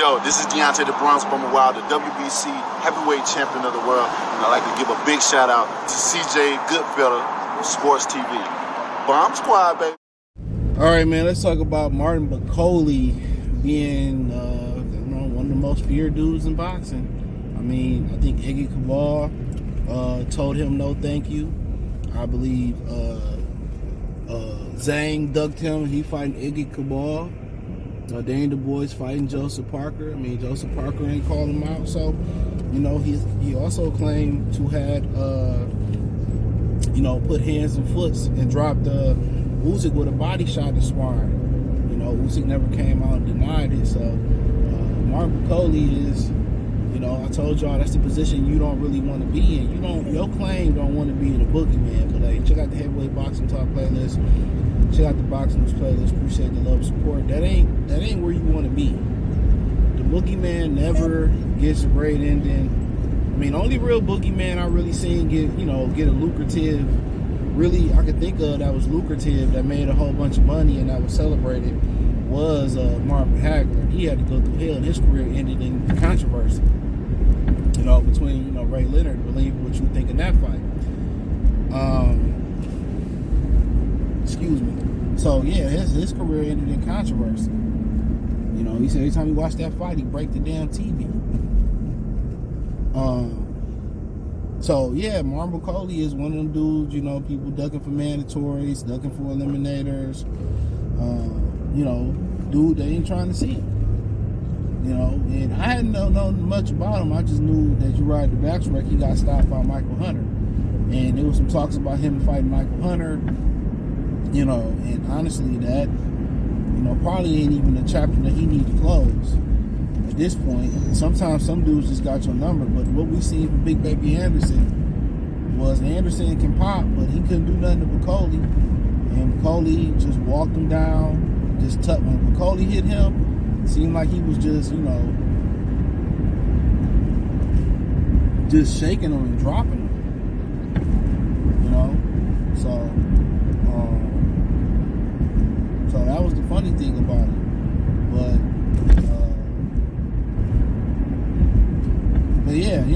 Yo, this is Deontay the Bronx Bummer Wild, the WBC heavyweight champion of the world. And I'd like to give a big shout out to CJ Goodfellow, Sports TV. Bomb Squad, baby. All right, man, let's talk about Martin Bakole being one of the most feared dudes in boxing. I mean, I think Iggy Cabal told him no thank you. I believe Zhang ducked him. He fighting Iggy Cabal. Dane Du Bois fighting Joseph Parker. I mean, Joseph Parker ain't called him out. So, he also claimed to had, put hands and foots and dropped Usyk with a body shot in sparring. Usyk never came out and denied it. So, Martin Bakole is, I told y'all that's the position you don't really want to be in. Your claim don't want to be in a boogeyman. But check out the Heavyweight Boxing Talk playlist. Check out the Boxing News playlist. Appreciate the love and support. That ain't where you want to be. The boogeyman never gets a great ending. I mean, only real boogeyman I really seen get a lucrative, really I could think of that was lucrative, that made a whole bunch of money and that was celebrated, was Marvin Hagler. He had to go through hell and his career ended in controversy. Between Ray Leonard, believe what you think in that fight. Excuse me. So yeah, his career ended in controversy. He said every time he watched that fight, he break the damn TV. So yeah, Martin Bakole is one of them dudes. People ducking for mandatories, ducking for eliminators. Dude, they ain't trying to see him. And I hadn't known much about him. I just knew that you ride the backtrack, he got stopped by Michael Hunter, and there was some talks about him fighting Michael Hunter. And honestly, that probably ain't even a chapter that he need to close at this point. Sometimes some dudes just got your number, but what we seen from Big Baby Anderson was Anderson can pop, but he couldn't do nothing to Bakole, and Bakole just walked him down. When Bakole hit him, it seemed like he was just just shaking him and dropping him. So that was the funny thing about it. But yeah, a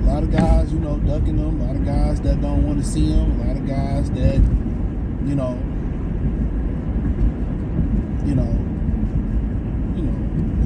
lot of guys, ducking them. A lot of guys that don't want to see him. A lot of guys that,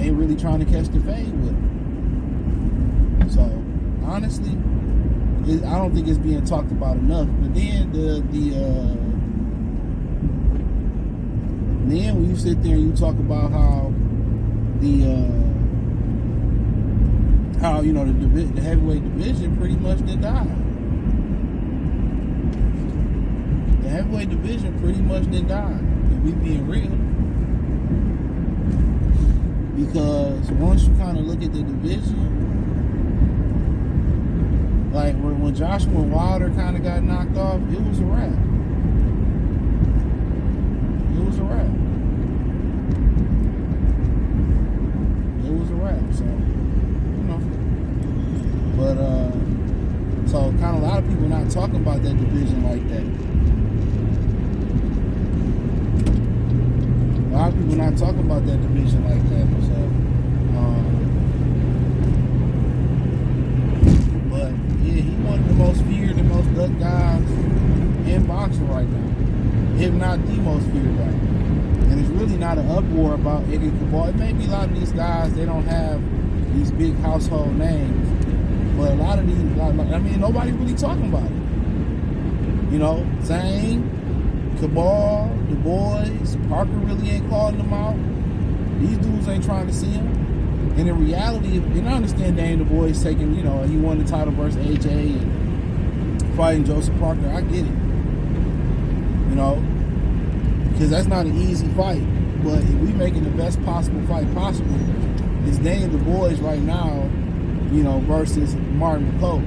ain't really trying to catch the fade with him. So honestly, I don't think it's being talked about enough. But then then when you sit there and you talk about how the heavyweight division pretty much did die. The heavyweight division pretty much did die. If we being real. Because once you kind of look at the division, like when Joshua and Wilder kind of got knocked off, it was a wrap. It was a wrap. So, but so kind of a lot of people not talking about that division like that. A lot of people not talking about that division like that. So, but yeah, he one of the most feared and most ducked guys in boxing right now, if not the most feared guy. And it's really not an uproar about Iggy Cabal. It may be a lot of these guys, they don't have these big household names, but a lot of these, nobody really talking about it. Zhang, Cabal, Du Bois, Parker really ain't calling them out. These dudes ain't trying to see him. And in reality, and I understand Dane Du Bois taking, he won the title versus AJ and fighting Joseph Parker. I get it. Because that's not an easy fight. But if we making the best possible fight possible, it's Dane Du Bois right now, versus Martin Bakole.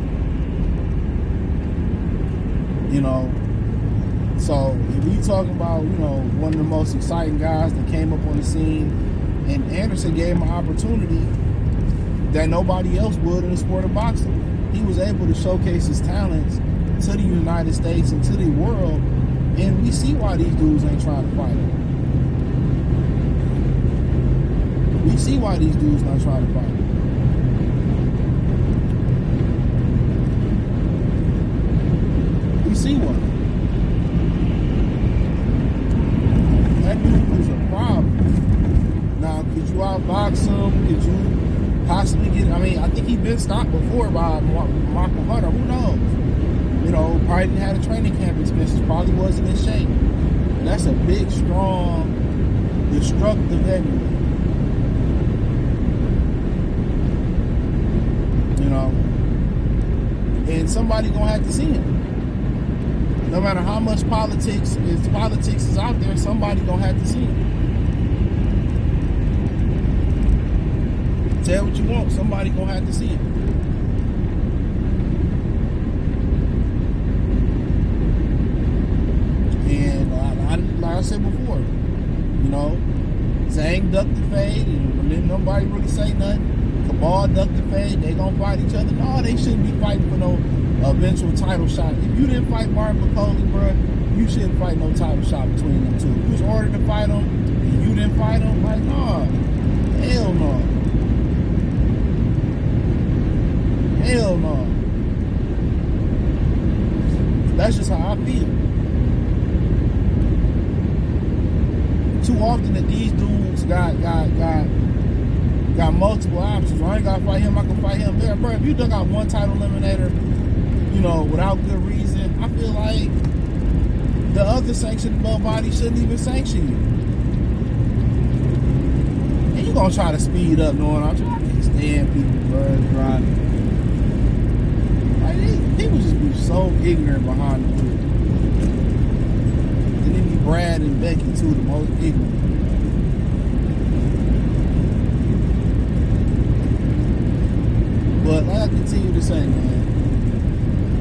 So if we talking about, one of the most exciting guys that came up on the scene, and Anderson gave him an opportunity that nobody else would in the sport of boxing. He was able to showcase his talents to the United States and to the world, and we see why these dudes ain't trying to fight him. We see why these dudes not trying to fight. We see why. That dude was a problem. Now, could you outbox him? Could you possibly get? I mean, I think he's been stopped before by Michael Hunter. Who knows? You know, probably didn't have a training camp expenses. Probably wasn't in shape. But that's a big, strong, destructive heavyweight. You know, and somebody gonna have to see him. No matter how much politics is out there, somebody gonna have to see him. Tell what you want, somebody gonna have to see him. And like I said before, you know, Zhang ducked the fade, and then nobody really say nothing. Cabal ducked the fade, they gonna fight each other. No, they shouldn't be fighting for no eventual title shot. If you didn't fight Martin Bakole, bro, you shouldn't fight no title shot between them two. If you was ordered to fight him, and you didn't fight him, like, nah, hell no. Hell no. That's just how I feel. Too often that these dudes got multiple options. I ain't gotta fight him, I can fight him there. Bro, if you done got one title eliminator, you know, without good reason, I feel like the other sanctioned body shouldn't even sanction you. And you gonna try to speed up knowing I can't stand people, bro, driving. Like, people just be so ignorant behind the wheel. And then be Brad and Becky too, the most ignorant. But like I continue to say, man,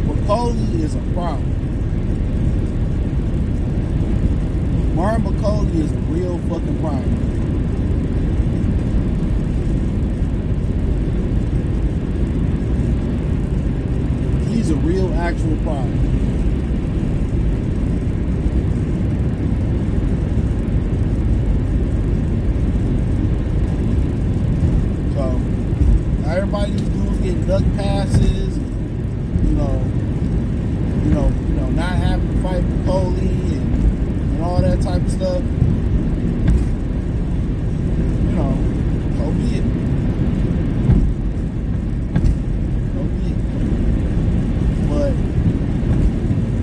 Bakole is a problem. Martin Bakole is a real fucking problem. He's a real actual problem. So everybody's getting duck passes, not having to fight Bakole and all that type of stuff. You know, so be it. So be it. But,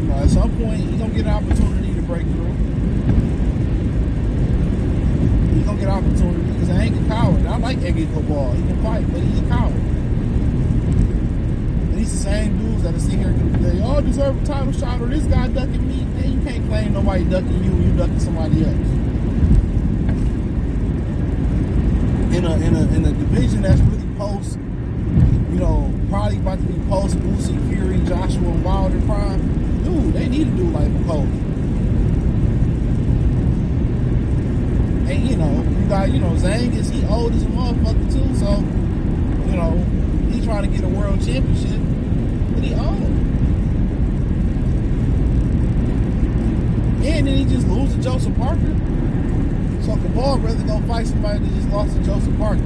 you know, at some point, you're going to get an opportunity to break through. You're going to get an opportunity because I ain't a coward. I like Eggy Cabal. He can fight, but he's a coward. These the same dudes that are sitting here and say, oh, deserve a title shot, or this guy ducking me. Man, you can't claim nobody ducking you when you ducking somebody else. In a division that's really post, you know, probably about to be post Usyk, Fury, Joshua, and Wilder prime. Dude, they need to do like Bakole. And you got Zhang he old as a motherfucker too, so you know. He trying to get a world championship, but he old. And then he just lose to Joseph Parker. So Cabal rather go fight somebody that just lost to Joseph Parker.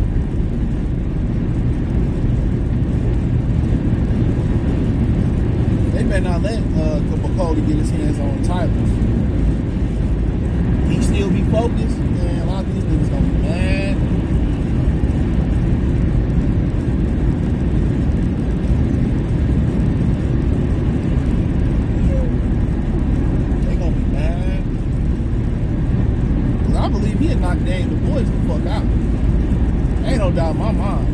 They better not let Bakole get his hands on titles. He still be focused, and a lot of these niggas gonna be mad. He'll knock Daniel the boys the fuck out. Ain't no doubt in my mind.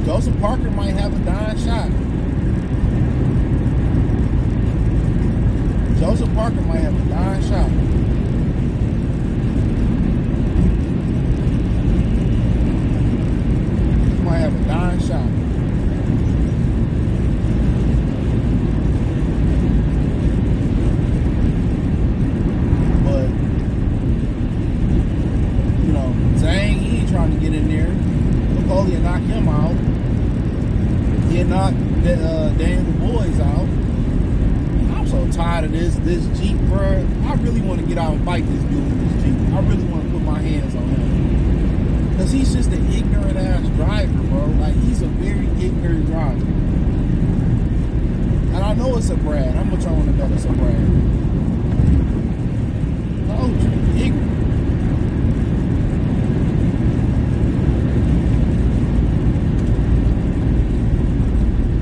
Joseph Parker might have a dying shot. Joseph Parker might have a dying shot. He might have a dying shot. Trying to get in there. Bakole will knock him out. He'll knock Daniel the boys out. I'm so tired of this Jeep, bro. I really want to get out and fight this dude in this Jeep. I really want to put my hands on him. Because he's just an ignorant ass driver, bro. Like, he's a very ignorant driver. And I know it's a Brad. How much I want to bet it's a Brad? Oh, ignorant.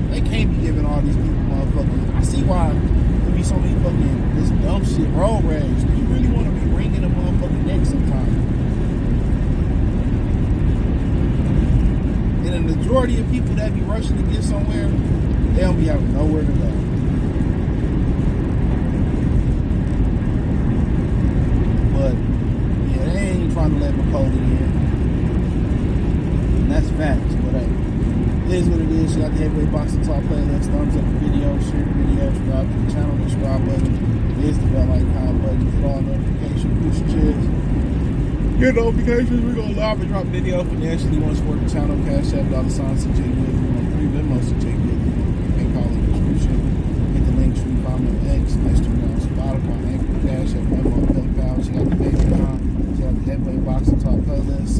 They can't be giving all these people motherfuckers. I see why there be so many fucking this dumb shit road rage. You really want to be wringing a motherfucking neck sometimes. And the majority of people that be rushing to get somewhere, they don't be having nowhere to go. But yeah, they ain't trying to let Bakole in. And that's facts. But hey, it is what it is. You got the Heavyweight Boxing Talk playlist. Thumbs up the video, share the video, subscribe to the channel, the subscribe button. It is the bell icon button. Hit all notifications, push your chairs. Get notifications. We're gonna live and drop video financially. You want to support the channel? Cash App, $CJ Good. Free Venmo, CJ Good. PayPal in the description. Hit the link tree. Follow me on X, Instagram, Spotify, Anchor, Cash App, Venmo, PayPal. She got the Patreon. She got the Heavyweight Boxing Talk playlist.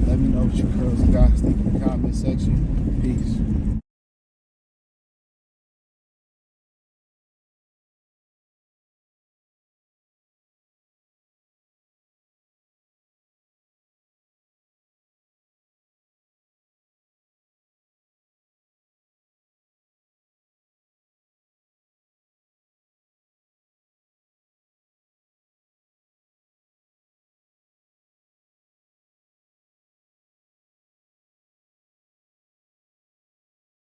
Let me know what your girls and guys think in the comment section. Peace.